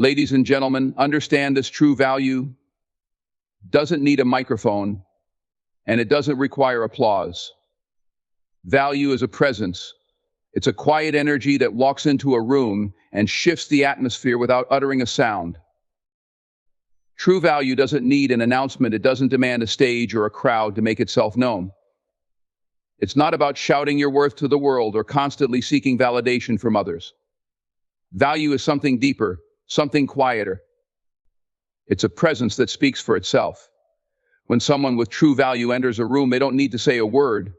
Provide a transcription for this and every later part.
Ladies and gentlemen, understand this: true value doesn't need a microphone, and it doesn't require applause. Value is a presence. It's a quiet energy that walks into a room and shifts the atmosphere without uttering a sound. True value doesn't need an announcement. It doesn't demand a stage or a crowd to make itself known. It's not about shouting your worth to the world or constantly seeking validation from others. Value is something deeper, something quieter. It's a presence that speaks for itself. When someone with true value enters a room, they don't need to say a word.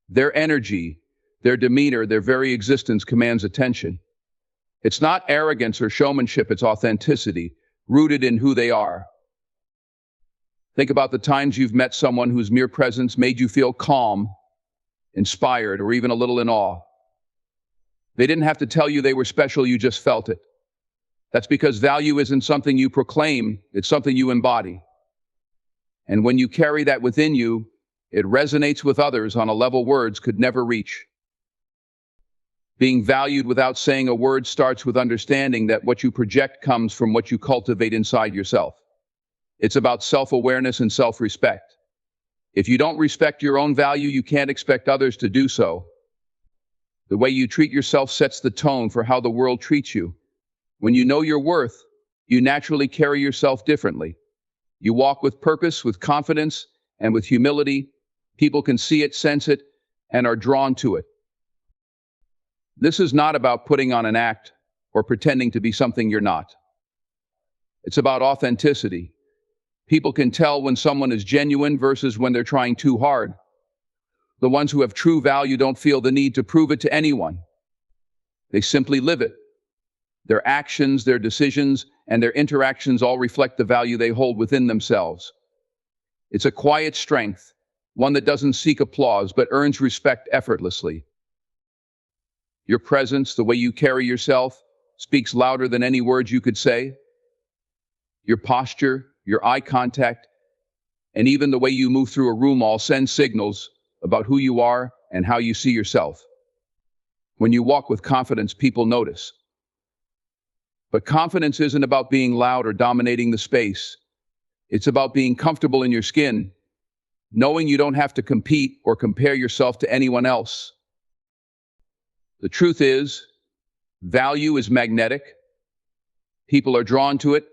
Their energy, their demeanor, their very existence commands attention. It's not arrogance or showmanship, it's authenticity, rooted in who they are. Think about the times you've met someone whose mere presence made you feel calm, inspired, or even a little in awe. They didn't have to tell you they were special, you just felt it. That's because value isn't something you proclaim, it's something you embody. And when you carry that within you, it resonates with others on a level words could never reach. Being valued without saying a word starts with understanding that what you project comes from what you cultivate inside yourself. It's about self-awareness and self-respect. If you don't respect your own value, you can't expect others to do so. The way you treat yourself sets the tone for how the world treats you. When you know your worth, you naturally carry yourself differently. You walk with purpose, with confidence, and with humility. People can see it, sense it, and are drawn to it. This is not about putting on an act or pretending to be something you're not. It's about authenticity. People can tell when someone is genuine versus when they're trying too hard. The ones who have true value don't feel the need to prove it to anyone. They simply live it. Their actions, their decisions, and their interactions all reflect the value they hold within themselves. It's a quiet strength, one that doesn't seek applause but earns respect effortlessly. Your presence, the way you carry yourself, speaks louder than any words you could say. Your posture, your eye contact, and even the way you move through a room all send signals about who you are and how you see yourself. When you walk with confidence, people notice. But confidence isn't about being loud or dominating the space. It's about being comfortable in your skin, knowing you don't have to compete or compare yourself to anyone else. The truth is, value is magnetic. People are drawn to it,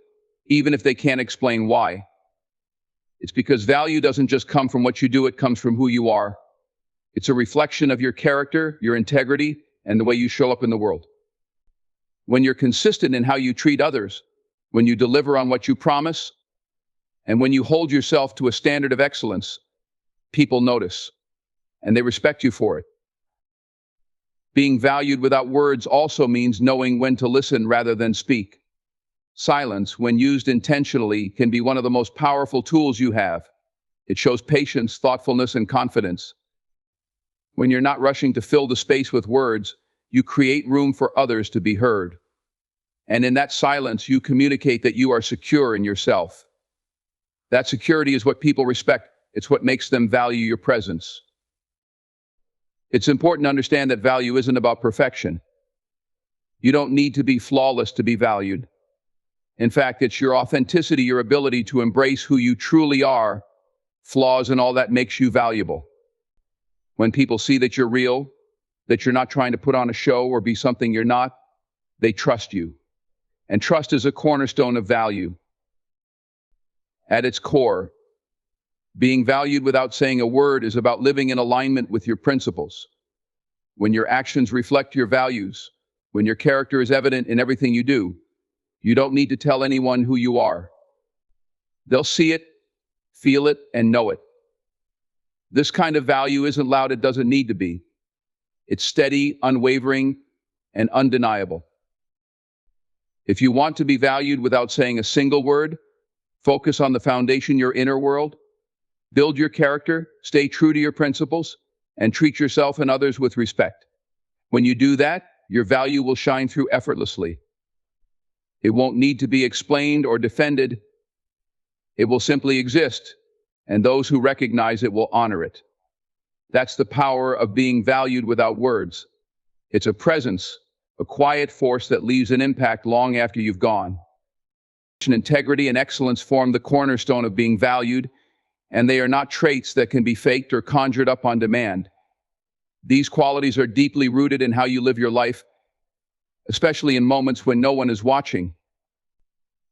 even if they can't explain why. It's because value doesn't just come from what you do, it comes from who you are. It's a reflection of your character, your integrity, and the way you show up in the world. When you're consistent in how you treat others, when you deliver on what you promise, and when you hold yourself to a standard of excellence, people notice, and they respect you for it. Being valued without words also means knowing when to listen rather than speak. Silence, when used intentionally, can be one of the most powerful tools you have. It shows patience, thoughtfulness, and confidence. When you're not rushing to fill the space with words, you create room for others to be heard. And in that silence, you communicate that you are secure in yourself. That security is what people respect. It's what makes them value your presence. It's important to understand that value isn't about perfection. You don't need to be flawless to be valued. In fact, it's your authenticity, your ability to embrace who you truly are, flaws and all that makes you valuable. When people see that you're real, that you're not trying to put on a show or be something you're not, they trust you. And trust is a cornerstone of value. At its core, being valued without saying a word is about living in alignment with your principles. When your actions reflect your values, when your character is evident in everything you do, you don't need to tell anyone who you are. They'll see it, feel it, and know it. This kind of value isn't loud, it doesn't need to be. It's steady, unwavering, and undeniable. If you want to be valued without saying a single word, focus on the foundation, your inner world. Build your character, stay true to your principles, and treat yourself and others with respect. When you do that, your value will shine through effortlessly. It won't need to be explained or defended. It will simply exist, and those who recognize it will honor it. That's the power of being valued without words. It's a presence, a quiet force that leaves an impact long after you've gone. Integrity and excellence form the cornerstone of being valued, and they are not traits that can be faked or conjured up on demand. These qualities are deeply rooted in how you live your life, especially in moments when no one is watching.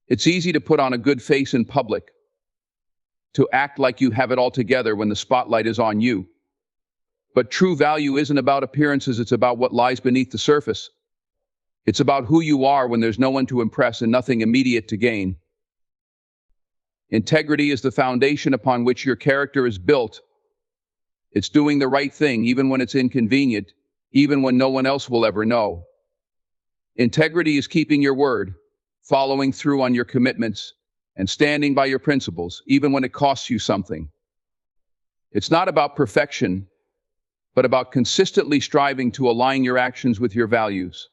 It's easy to put on a good face in public, to act like you have it all together when the spotlight is on you. But true value isn't about appearances, it's about what lies beneath the surface. It's about who you are when there's no one to impress and nothing immediate to gain. Integrity is the foundation upon which your character is built. It's doing the right thing even when it's inconvenient, even when no one else will ever know. Integrity is keeping your word, following through on your commitments, and standing by your principles, even when it costs you something. It's not about perfection, but about consistently striving to align your actions with your values.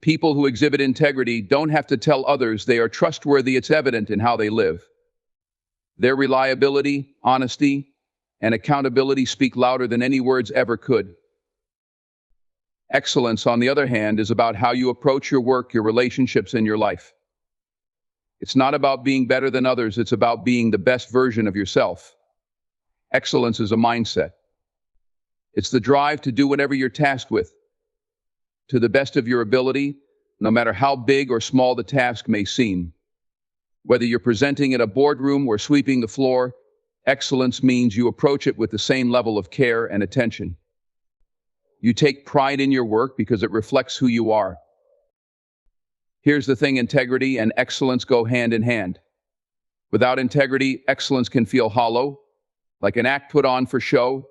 People who exhibit integrity don't have to tell others they are trustworthy. It's evident in how they live. Their reliability, honesty, and accountability speak louder than any words ever could. Excellence, on the other hand, is about how you approach your work, your relationships, and your life. It's not about being better than others, it's about being the best version of yourself. Excellence is a mindset. It's the drive to do whatever you're tasked with, to the best of your ability, no matter how big or small the task may seem. Whether you're presenting at a boardroom or sweeping the floor, excellence means you approach it with the same level of care and attention. You take pride in your work because it reflects who you are. Here's the thing, integrity and excellence go hand in hand. Without integrity, excellence can feel hollow, like an act put on for show.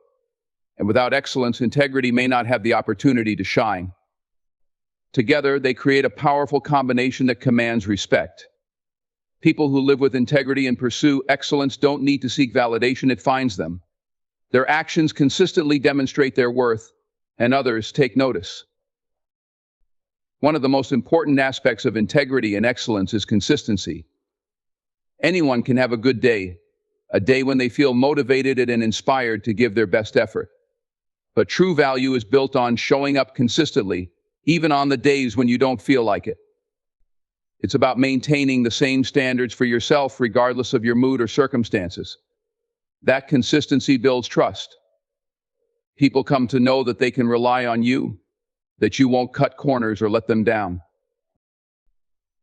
And without excellence, integrity may not have the opportunity to shine. Together, they create a powerful combination that commands respect. People who live with integrity and pursue excellence don't need to seek validation, it finds them. Their actions consistently demonstrate their worth, and others take notice. One of the most important aspects of integrity and excellence is consistency. Anyone can have a good day, a day when they feel motivated and inspired to give their best effort. But true value is built on showing up consistently, even on the days when you don't feel like it. It's about maintaining the same standards for yourself regardless of your mood or circumstances. That consistency builds trust. People come to know that they can rely on you, that you won't cut corners or let them down.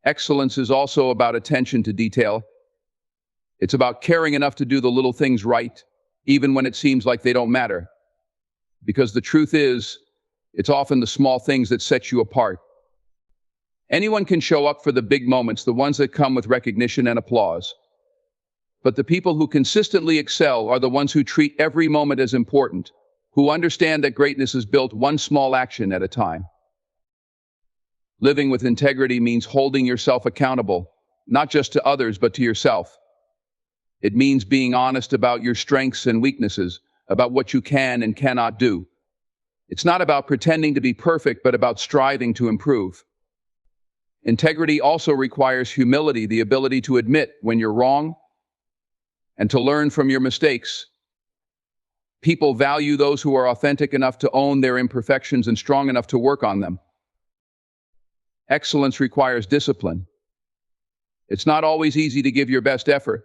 Excellence is also about attention to detail. It's about caring enough to do the little things right, even when it seems like they don't matter. Because the truth is, it's often the small things that set you apart. Anyone can show up for the big moments, the ones that come with recognition and applause. But the people who consistently excel are the ones who treat every moment as important, who understand that greatness is built one small action at a time. Living with integrity means holding yourself accountable, not just to others, but to yourself. It means being honest about your strengths and weaknesses, about what you can and cannot do. It's not about pretending to be perfect, but about striving to improve. Integrity also requires humility, the ability to admit when you're wrong and to learn from your mistakes. People value those who are authentic enough to own their imperfections and strong enough to work on them. Excellence requires discipline. It's not always easy to give your best effort,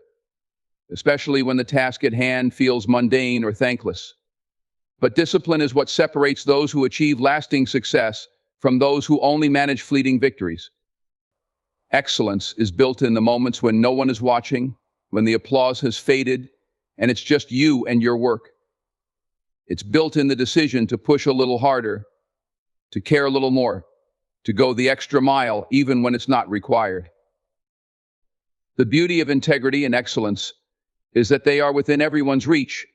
especially when the task at hand feels mundane or thankless. But discipline is what separates those who achieve lasting success from those who only manage fleeting victories. Excellence is built in the moments when no one is watching, when the applause has faded, and it's just you and your work. It's built in the decision to push a little harder, to care a little more, to go the extra mile even when it's not required. The beauty of integrity and excellence is that they are within everyone's reach.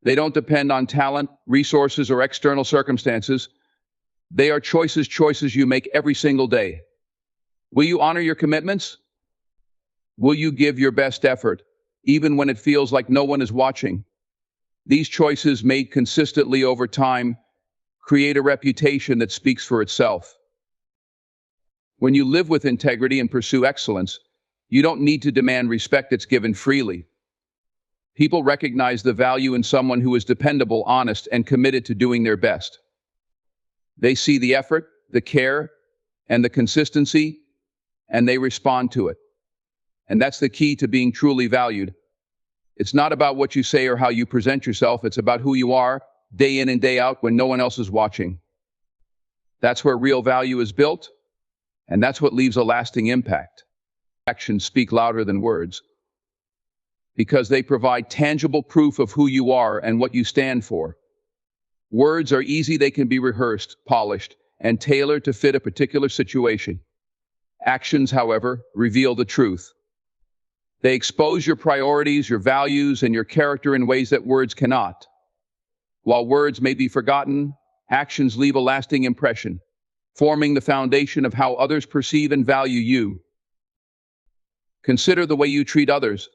They don't depend on talent, resources, or external circumstances. They are choices you make every single day. Will you honor your commitments? Will you give your best effort, even when it feels like no one is watching? These choices, made consistently over time, create a reputation that speaks for itself. When you live with integrity and pursue excellence, you don't need to demand respect, it's given freely. People recognize the value in someone who is dependable, honest, and committed to doing their best. They see the effort, the care, and the consistency, and they respond to it. And that's the key to being truly valued. It's not about what you say or how you present yourself. It's about who you are, day in and day out, when no one else is watching. That's where real value is built, and that's what leaves a lasting impact. Actions speak louder than words, because they provide tangible proof of who you are and what you stand for. Words are easy, they can be rehearsed, polished, and tailored to fit a particular situation. Actions, however, reveal the truth. They expose your priorities, your values, and your character in ways that words cannot. While words may be forgotten, actions leave a lasting impression, forming the foundation of how others perceive and value you. Consider the way you treat others,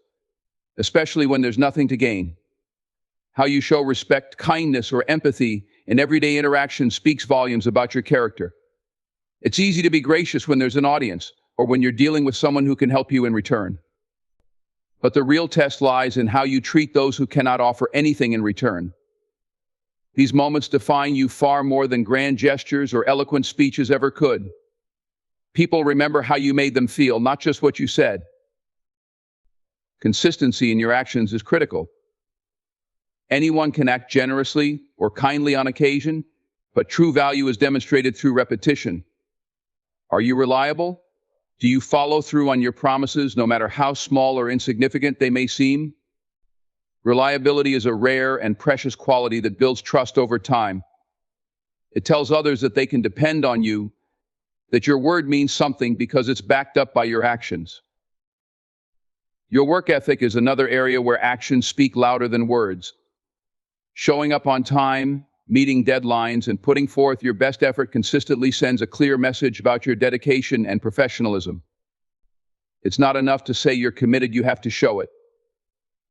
especially when there's nothing to gain. How you show respect, kindness, or empathy in everyday interaction speaks volumes about your character. It's easy to be gracious when there's an audience, or when you're dealing with someone who can help you in return. But the real test lies in how you treat those who cannot offer anything in return. These moments define you far more than grand gestures or eloquent speeches ever could. People remember how you made them feel, not just what you said. Consistency in your actions is critical. Anyone can act generously or kindly on occasion, but true value is demonstrated through repetition. Are you reliable? Do you follow through on your promises, no matter how small or insignificant they may seem? Reliability is a rare and precious quality that builds trust over time. It tells others that they can depend on you, that your word means something because it's backed up by your actions. Your work ethic is another area where actions speak louder than words. Showing up on time, meeting deadlines, and putting forth your best effort consistently sends a clear message about your dedication and professionalism. It's not enough to say you're committed, you have to show it.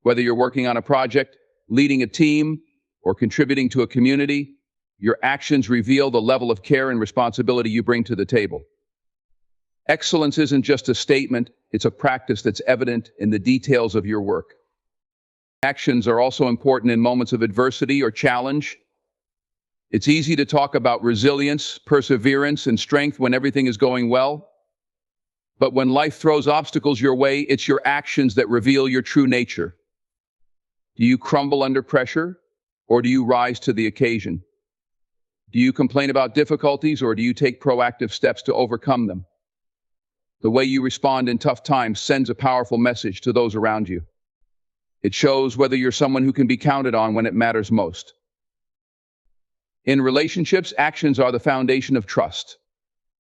Whether you're working on a project, leading a team, or contributing to a community, your actions reveal the level of care and responsibility you bring to the table. Excellence isn't just a statement, it's a practice that's evident in the details of your work. Actions are also important in moments of adversity or challenge. It's easy to talk about resilience, perseverance, and strength when everything is going well. But when life throws obstacles your way, it's your actions that reveal your true nature. Do you crumble under pressure, or do you rise to the occasion? Do you complain about difficulties, or do you take proactive steps to overcome them? The way you respond in tough times sends a powerful message to those around you. It shows whether you're someone who can be counted on when it matters most. In relationships, actions are the foundation of trust.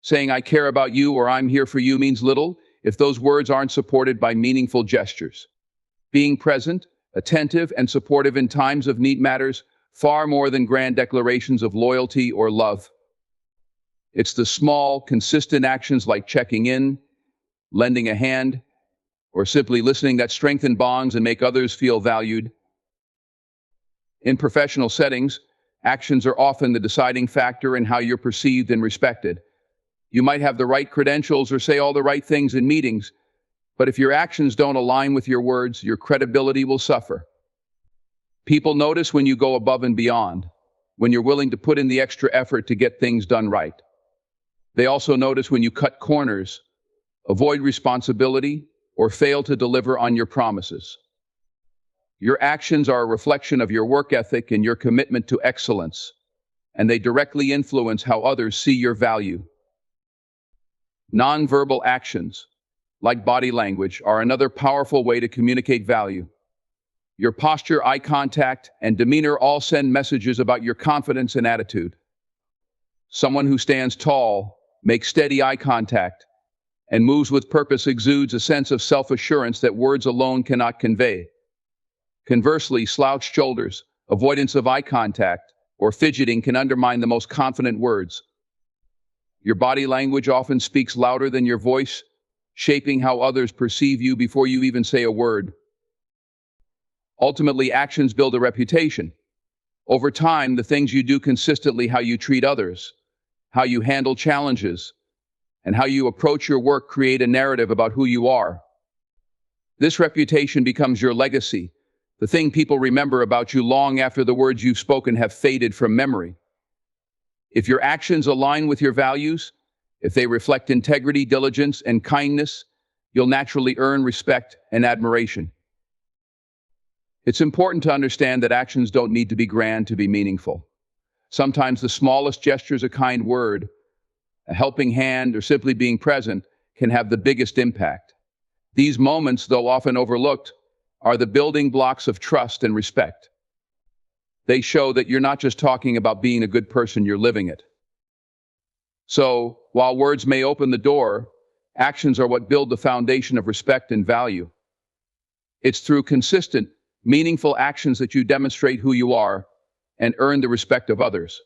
Saying "I care about you" or "I'm here for you" means little if those words aren't supported by meaningful gestures. Being present, attentive, and supportive in times of need matters far more than grand declarations of loyalty or love. It's the small, consistent actions like checking in, lending a hand, or simply listening that strengthen bonds and make others feel valued. In professional settings, actions are often the deciding factor in how you're perceived and respected. You might have the right credentials or say all the right things in meetings, but if your actions don't align with your words, your credibility will suffer. People notice when you go above and beyond, when you're willing to put in the extra effort to get things done right. They also notice when you cut corners, avoid responsibility, or fail to deliver on your promises. Your actions are a reflection of your work ethic and your commitment to excellence, and they directly influence how others see your value. Nonverbal actions, like body language, are another powerful way to communicate value. Your posture, eye contact, and demeanor all send messages about your confidence and attitude. Someone who stands tall, makes steady eye contact, and moves with purpose exudes a sense of self-assurance that words alone cannot convey. Conversely, slouched shoulders, avoidance of eye contact, or fidgeting can undermine the most confident words. Your body language often speaks louder than your voice, shaping how others perceive you before you even say a word. Ultimately, actions build a reputation. Over time, the things you do consistently, how you treat others, how you handle challenges, and how you approach your work create a narrative about who you are. This reputation becomes your legacy, the thing people remember about you long after the words you've spoken have faded from memory. If your actions align with your values, if they reflect integrity, diligence, and kindness, you'll naturally earn respect and admiration. It's important to understand that actions don't need to be grand to be meaningful. Sometimes the smallest gestures, a kind word, a helping hand, or simply being present can have the biggest impact. These moments, though often overlooked, are the building blocks of trust and respect. They show that you're not just talking about being a good person, you're living it. So, while words may open the door, actions are what build the foundation of respect and value. It's through consistent, meaningful actions that you demonstrate who you are and earn the respect of others.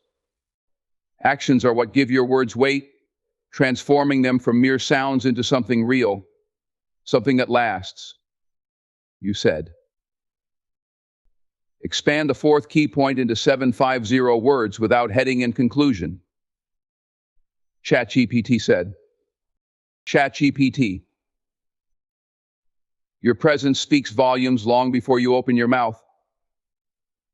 Actions are what give your words weight, transforming them from mere sounds into something real, something that lasts. You said. Expand the fourth key point into 750 words without heading and conclusion. ChatGPT said. ChatGPT. Your presence speaks volumes long before you open your mouth.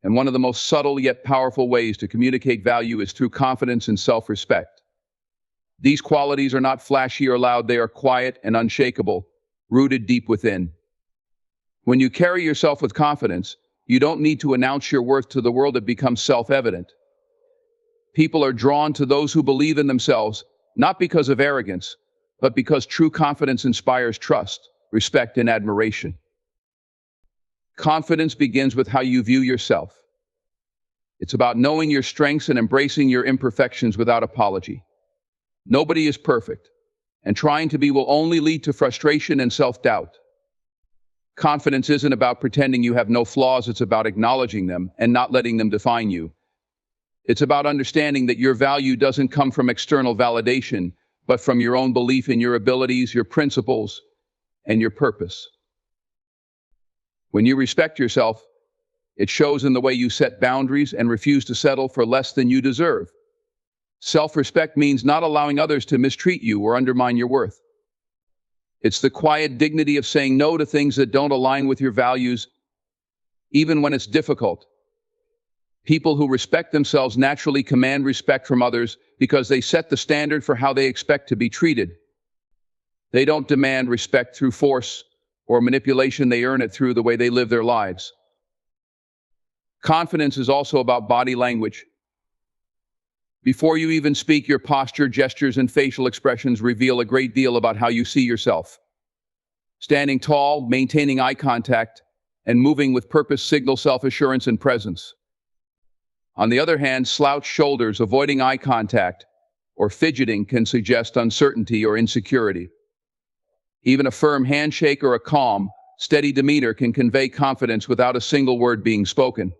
And one of the most subtle yet powerful ways to communicate value is through confidence and self-respect. These qualities are not flashy or loud, they are quiet and unshakable, rooted deep within. When you carry yourself with confidence, you don't need to announce your worth to the world, it becomes self-evident. People are drawn to those who believe in themselves, not because of arrogance, but because true confidence inspires trust, respect, and admiration. Confidence begins with how you view yourself. It's about knowing your strengths and embracing your imperfections without apology. Nobody is perfect, and trying to be will only lead to frustration and self-doubt. Confidence isn't about pretending you have no flaws, it's about acknowledging them and not letting them define you. It's about understanding that your value doesn't come from external validation, but from your own belief in your abilities, your principles, and your purpose. When you respect yourself, it shows in the way you set boundaries and refuse to settle for less than you deserve. Self-respect means not allowing others to mistreat you or undermine your worth. It's the quiet dignity of saying no to things that don't align with your values, even when it's difficult. People who respect themselves naturally command respect from others because they set the standard for how they expect to be treated. They don't demand respect through force or manipulation, they earn it through the way they live their lives. Confidence is also about body language. Before you even speak, your posture, gestures, and facial expressions reveal a great deal about how you see yourself. Standing tall, maintaining eye contact, and moving with purpose signal self-assurance and presence. On the other hand, slouched shoulders, avoiding eye contact, or fidgeting can suggest uncertainty or insecurity. Even a firm handshake or a calm, steady demeanor can convey confidence without a single word being spoken.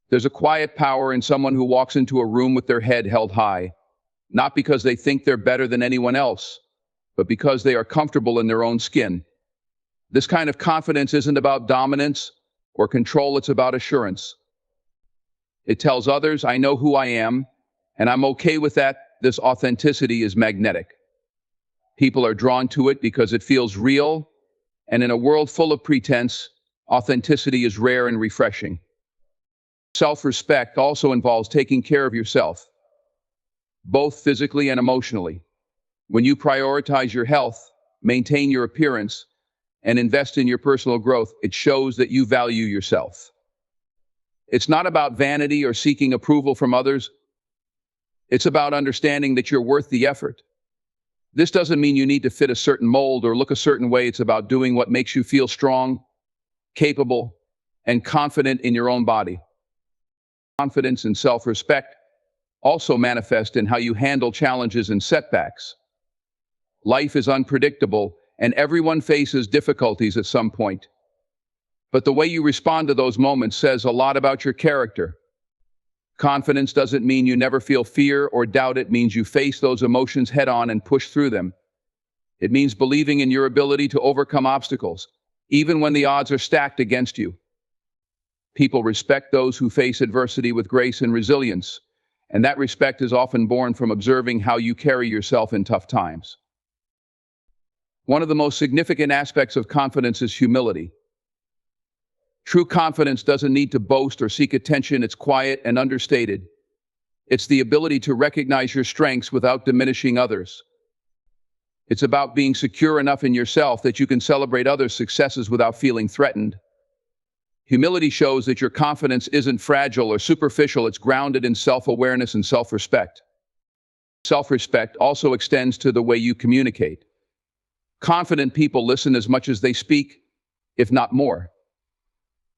There's a quiet power in someone who walks into a room with their head held high, not because they think they're better than anyone else, but because they are comfortable in their own skin. This kind of confidence isn't about dominance or control, it's about assurance. It tells others, I know who I am, and I'm okay with that. This authenticity is magnetic. People are drawn to it because it feels real, and in a world full of pretense, authenticity is rare and refreshing. Self-respect also involves taking care of yourself, both physically and emotionally. When you prioritize your health, maintain your appearance, and invest in your personal growth, it shows that you value yourself. It's not about vanity or seeking approval from others. It's about understanding that you're worth the effort. This doesn't mean you need to fit a certain mold or look a certain way. It's about doing what makes you feel strong, capable, and confident in your own body. Confidence and self-respect also manifest in how you handle challenges and setbacks. Life is unpredictable, and everyone faces difficulties at some point. But the way you respond to those moments says a lot about your character. Confidence doesn't mean you never feel fear or doubt. It means you face those emotions head-on and push through them. It means believing in your ability to overcome obstacles, even when the odds are stacked against you. People respect those who face adversity with grace and resilience, and that respect is often born from observing how you carry yourself in tough times. One of the most significant aspects of confidence is humility. True confidence doesn't need to boast or seek attention. It's quiet and understated. It's the ability to recognize your strengths without diminishing others. It's about being secure enough in yourself that you can celebrate others' successes without feeling threatened. Humility shows that your confidence isn't fragile or superficial, it's grounded in self-awareness and self-respect. Self-respect also extends to the way you communicate. Confident people listen as much as they speak, if not more.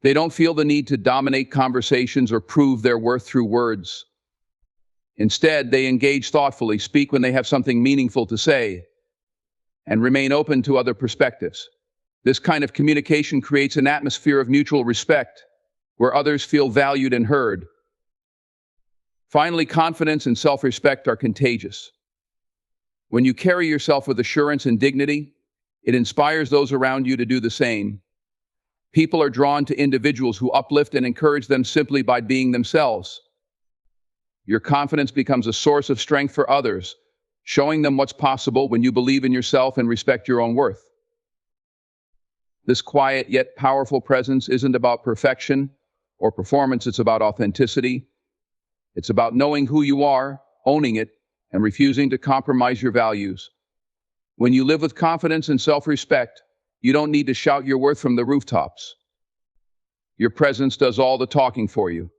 They don't feel the need to dominate conversations or prove their worth through words. Instead, they engage thoughtfully, speak when they have something meaningful to say, and remain open to other perspectives. This kind of communication creates an atmosphere of mutual respect, where others feel valued and heard. Finally, confidence and self-respect are contagious. When you carry yourself with assurance and dignity, it inspires those around you to do the same. People are drawn to individuals who uplift and encourage them simply by being themselves. Your confidence becomes a source of strength for others, showing them what's possible when you believe in yourself and respect your own worth. This quiet yet powerful presence isn't about perfection or performance, it's about authenticity. It's about knowing who you are, owning it, and refusing to compromise your values. When you live with confidence and self-respect, you don't need to shout your worth from the rooftops. Your presence does all the talking for you,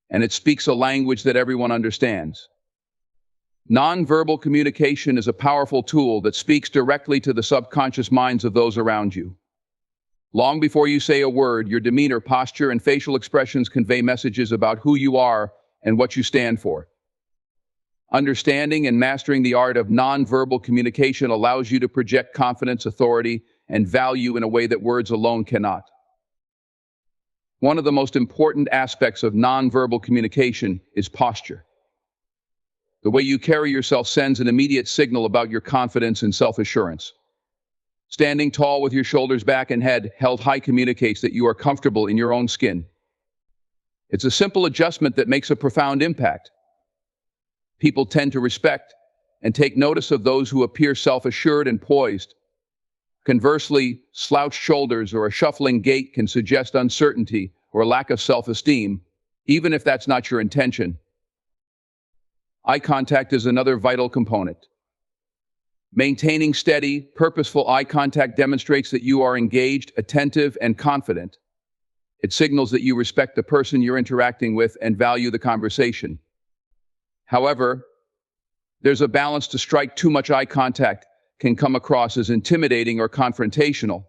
and it speaks a language that everyone understands. Nonverbal communication is a powerful tool that speaks directly to the subconscious minds of those around you. Long before you say a word, your demeanor, posture, and facial expressions convey messages about who you are and what you stand for. Understanding and mastering the art of nonverbal communication allows you to project confidence, authority, and value in a way that words alone cannot. One of the most important aspects of nonverbal communication is posture. The way you carry yourself sends an immediate signal about your confidence and self-assurance. Standing tall with your shoulders back and head held high communicates that you are comfortable in your own skin. It's a simple adjustment that makes a profound impact. People tend to respect and take notice of those who appear self-assured and poised. Conversely, slouched shoulders or a shuffling gait can suggest uncertainty or a lack of self-esteem, even if that's not your intention. Eye contact is another vital component. Maintaining steady, purposeful eye contact demonstrates that you are engaged, attentive, and confident. It signals that you respect the person you're interacting with and value the conversation. However, there's a balance to strike. Too much eye contact can come across as intimidating or confrontational,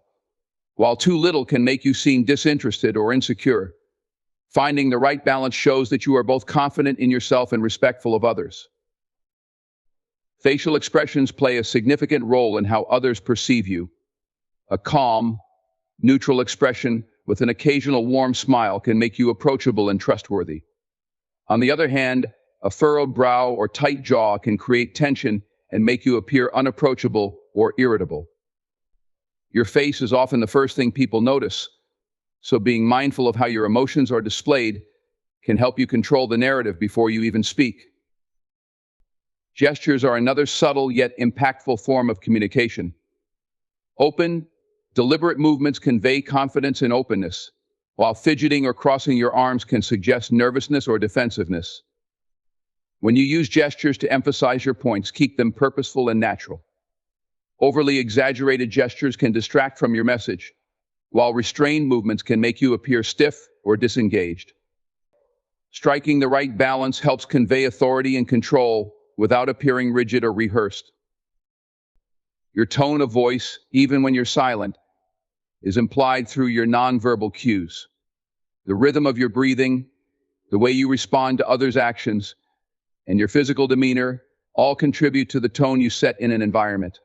while too little can make you seem disinterested or insecure. Finding the right balance shows that you are both confident in yourself and respectful of others. Facial expressions play a significant role in how others perceive you. A calm, neutral expression with an occasional warm smile can make you approachable and trustworthy. On the other hand, a furrowed brow or tight jaw can create tension and make you appear unapproachable or irritable. Your face is often the first thing people notice, so being mindful of how your emotions are displayed can help you control the narrative before you even speak. Gestures are another subtle yet impactful form of communication. Open, deliberate movements convey confidence and openness, while fidgeting or crossing your arms can suggest nervousness or defensiveness. When you use gestures to emphasize your points, keep them purposeful and natural. Overly exaggerated gestures can distract from your message, while restrained movements can make you appear stiff or disengaged. Striking the right balance helps convey authority and control without appearing rigid or rehearsed. Your tone of voice, even when you're silent, is implied through your nonverbal cues. The rhythm of your breathing, the way you respond to others' actions, and your physical demeanor all contribute to the tone you set in an environment.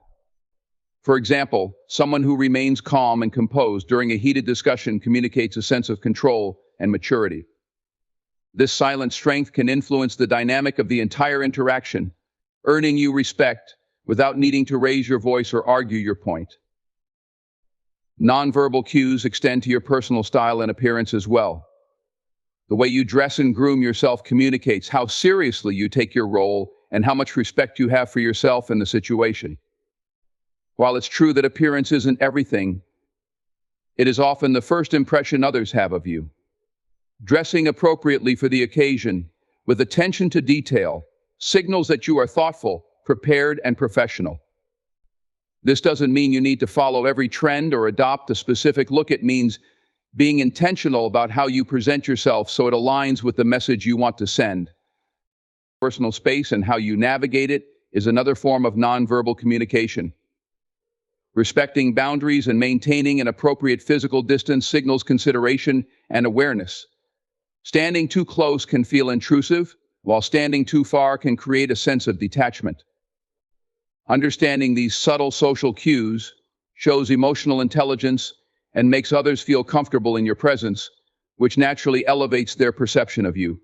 For example, someone who remains calm and composed during a heated discussion communicates a sense of control and maturity. This silent strength can influence the dynamic of the entire interaction, earning you respect without needing to raise your voice or argue your point. Nonverbal cues extend to your personal style and appearance as well. The way you dress and groom yourself communicates how seriously you take your role and how much respect you have for yourself and the situation. While it's true that appearance isn't everything, it is often the first impression others have of you. Dressing appropriately for the occasion, with attention to detail, signals that you are thoughtful, prepared, and professional. This doesn't mean you need to follow every trend or adopt a specific look. It means being intentional about how you present yourself so it aligns with the message you want to send. Personal space and how you navigate it is another form of nonverbal communication. Respecting boundaries and maintaining an appropriate physical distance signals consideration and awareness. Standing too close can feel intrusive, while standing too far can create a sense of detachment. Understanding these subtle social cues shows emotional intelligence and makes others feel comfortable in your presence, which naturally elevates their perception of you.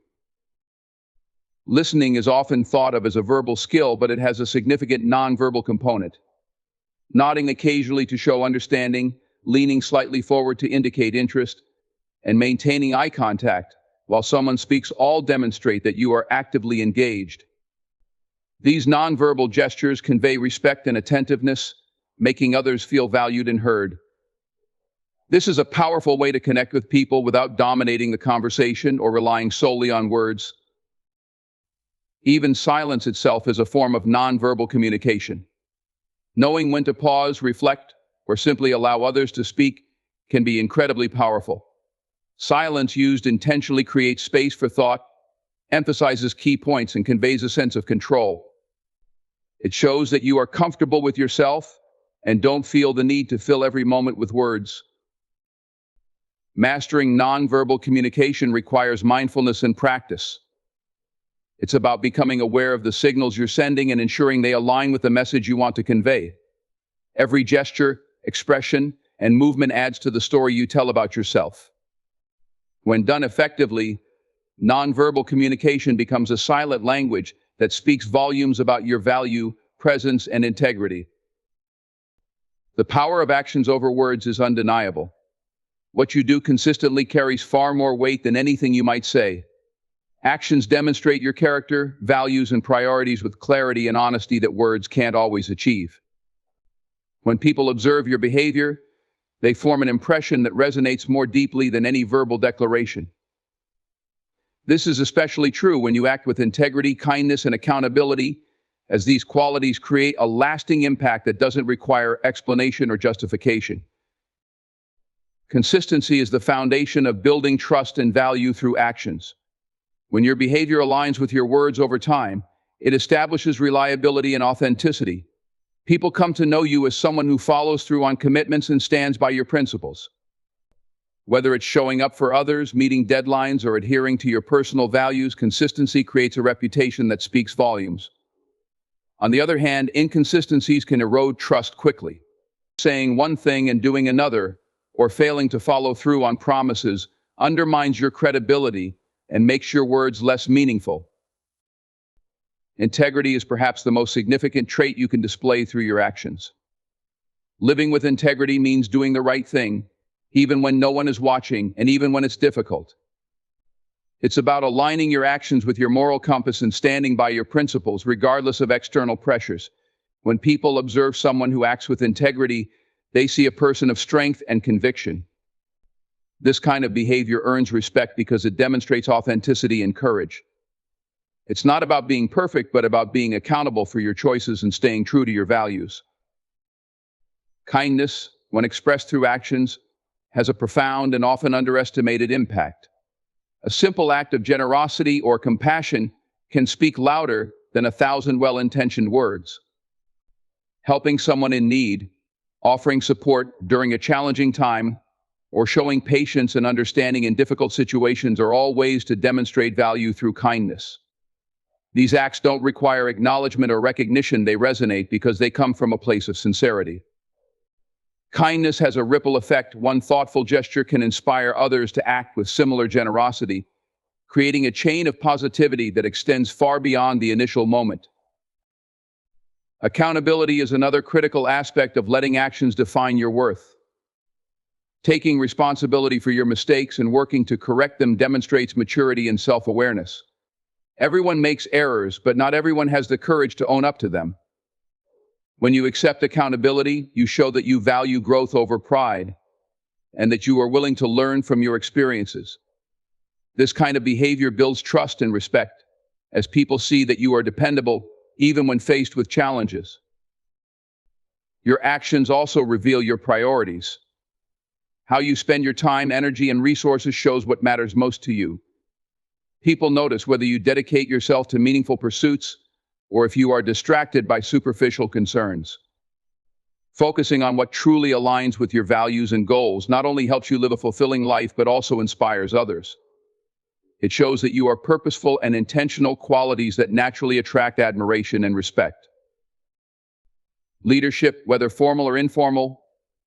Listening is often thought of as a verbal skill, but it has a significant nonverbal component. Nodding occasionally to show understanding, leaning slightly forward to indicate interest, and maintaining eye contact while someone speaks all demonstrate that you are actively engaged. These nonverbal gestures convey respect and attentiveness, making others feel valued and heard. This is a powerful way to connect with people without dominating the conversation or relying solely on words. Even silence itself is a form of nonverbal communication. Knowing when to pause, reflect, or simply allow others to speak can be incredibly powerful. Silence used intentionally creates space for thought, emphasizes key points, and conveys a sense of control. It shows that you are comfortable with yourself and don't feel the need to fill every moment with words. Mastering nonverbal communication requires mindfulness and practice. It's about becoming aware of the signals you're sending and ensuring they align with the message you want to convey. Every gesture, expression, and movement adds to the story you tell about yourself. When done effectively, nonverbal communication becomes a silent language that speaks volumes about your value, presence, and integrity. The power of actions over words is undeniable. What you do consistently carries far more weight than anything you might say. Actions demonstrate your character, values, and priorities with clarity and honesty that words can't always achieve. When people observe your behavior, they form an impression that resonates more deeply than any verbal declaration. This is especially true when you act with integrity, kindness, and accountability, as these qualities create a lasting impact that doesn't require explanation or justification. Consistency is the foundation of building trust and value through actions. When your behavior aligns with your words over time, it establishes reliability and authenticity. People come to know you as someone who follows through on commitments and stands by your principles. Whether it's showing up for others, meeting deadlines, or adhering to your personal values, consistency creates a reputation that speaks volumes. On the other hand, inconsistencies can erode trust quickly. Saying one thing and doing another, or failing to follow through on promises, undermines your credibility and makes your words less meaningful. Integrity is perhaps the most significant trait you can display through your actions. Living with integrity means doing the right thing, even when no one is watching and even when it's difficult. It's about aligning your actions with your moral compass and standing by your principles regardless of external pressures. When people observe someone who acts with integrity, they see a person of strength and conviction. This kind of behavior earns respect because it demonstrates authenticity and courage. It's not about being perfect, but about being accountable for your choices and staying true to your values. Kindness, when expressed through actions, has a profound and often underestimated impact. A simple act of generosity or compassion can speak louder than 1,000 well-intentioned words. Helping someone in need, offering support during a challenging time, or showing patience and understanding in difficult situations are all ways to demonstrate value through kindness. These acts don't require acknowledgement or recognition. They resonate because they come from a place of sincerity. Kindness has a ripple effect. One thoughtful gesture can inspire others to act with similar generosity, creating a chain of positivity that extends far beyond the initial moment. Accountability is another critical aspect of letting actions define your worth. Taking responsibility for your mistakes and working to correct them demonstrates maturity and self-awareness. Everyone makes errors, but not everyone has the courage to own up to them. When you accept accountability, you show that you value growth over pride, and that you are willing to learn from your experiences. This kind of behavior builds trust and respect, as people see that you are dependable, even when faced with challenges. Your actions also reveal your priorities. How you spend your time, energy, and resources shows what matters most to you. People notice whether you dedicate yourself to meaningful pursuits or if you are distracted by superficial concerns. Focusing on what truly aligns with your values and goals not only helps you live a fulfilling life, but also inspires others. It shows that you are purposeful and intentional, qualities that naturally attract admiration and respect. Leadership, whether formal or informal,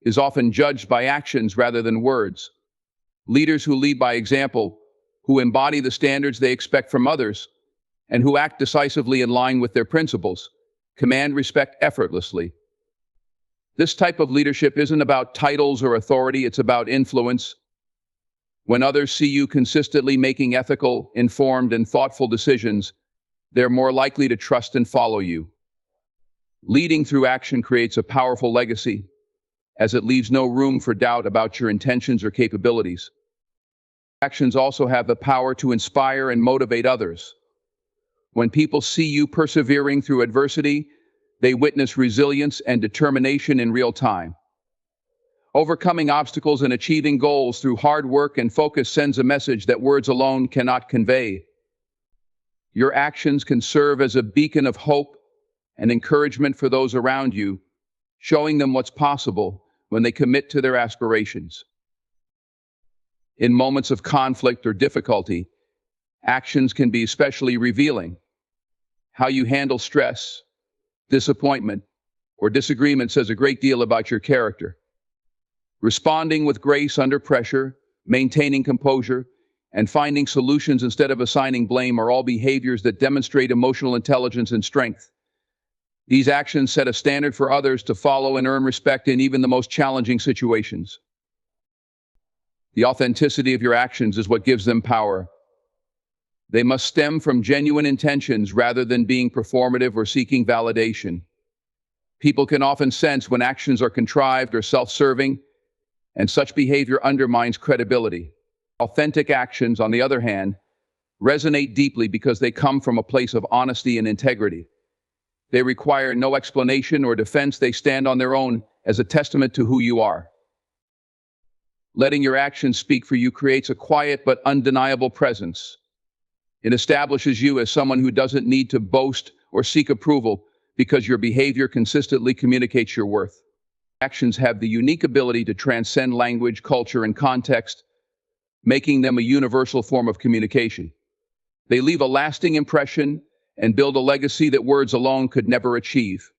is often judged by actions rather than words. Leaders who lead by example, who embody the standards they expect from others, and who act decisively in line with their principles, command respect effortlessly. This type of leadership isn't about titles or authority, it's about influence. When others see you consistently making ethical, informed, and thoughtful decisions, they're more likely to trust and follow you. Leading through action creates a powerful legacy, as it leaves no room for doubt about your intentions or capabilities. Actions also have the power to inspire and motivate others. When people see you persevering through adversity, they witness resilience and determination in real time. Overcoming obstacles and achieving goals through hard work and focus sends a message that words alone cannot convey. Your actions can serve as a beacon of hope and encouragement for those around you, showing them what's possible when they commit to their aspirations. In moments of conflict or difficulty, actions can be especially revealing. How you handle stress, disappointment, or disagreement says a great deal about your character. Responding with grace under pressure, maintaining composure, and finding solutions instead of assigning blame are all behaviors that demonstrate emotional intelligence and strength. These actions set a standard for others to follow and earn respect in even the most challenging situations. The authenticity of your actions is what gives them power. They must stem from genuine intentions rather than being performative or seeking validation. People can often sense when actions are contrived or self-serving, and such behavior undermines credibility. Authentic actions, on the other hand, resonate deeply because they come from a place of honesty and integrity. They require no explanation or defense. They stand on their own as a testament to who you are. Letting your actions speak for you creates a quiet but undeniable presence. It establishes you as someone who doesn't need to boast or seek approval because your behavior consistently communicates your worth. Actions have the unique ability to transcend language, culture, and context, making them a universal form of communication. They leave a lasting impression and build a legacy that words alone could never achieve.